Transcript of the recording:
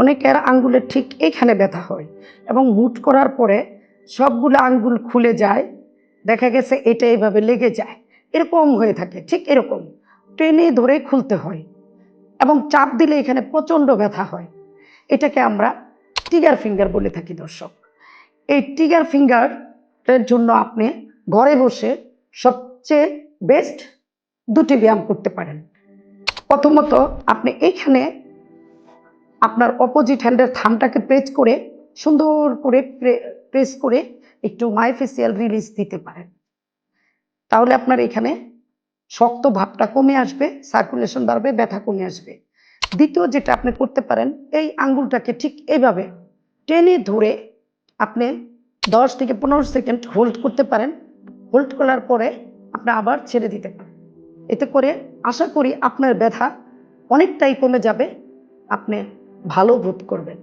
অনেকের আঙ্গুলের ঠিক এইখানে ব্যথা হয় এবং মুট করার পরে সবগুলো আঙ্গুল খুলে যায়, দেখা গেছে এটা এইভাবে লেগে যায়, এরকম হয়ে থাকে। ঠিক এরকম টেনে ধরে খুলতে হয় এবং চাপ দিলে এখানে প্রচণ্ড ব্যথা হয়। এটাকে আমরা টিগার ফিঙ্গার বলে থাকি দর্শক। এই টিগার ফিঙ্গারের জন্য আপনি ঘরে বসে সবচেয়ে বেস্ট দুটি ব্যায়াম করতে পারেন। প্রথমত আপনি এইখানে আপনার অপোজিট হ্যান্ডের থামটাকে প্রেস করে সুন্দর করে প্রেস করে একটু মায়োফেসিয়াল রিলিজ দিতে পারেন। তাহলে আপনার এখানে শক্ত ভাবটা কমে আসবে, সার্কুলেশন বাড়বে, ব্যথা কমে আসবে। দ্বিতীয় যেটা আপনি করতে পারেন, এই আঙ্গুলটাকে ঠিক এইভাবে টেনে ধরে আপনি 10 থেকে 15 সেকেন্ড হোল্ড করতে পারেন। হোল্ড করার পরে আপনি আবার ছেড়ে দিতে পারেন। এতে করে আশা করি আপনার ব্যথা অনেকটাই কমে যাবে, আপনি ভালো বোধ করবেন।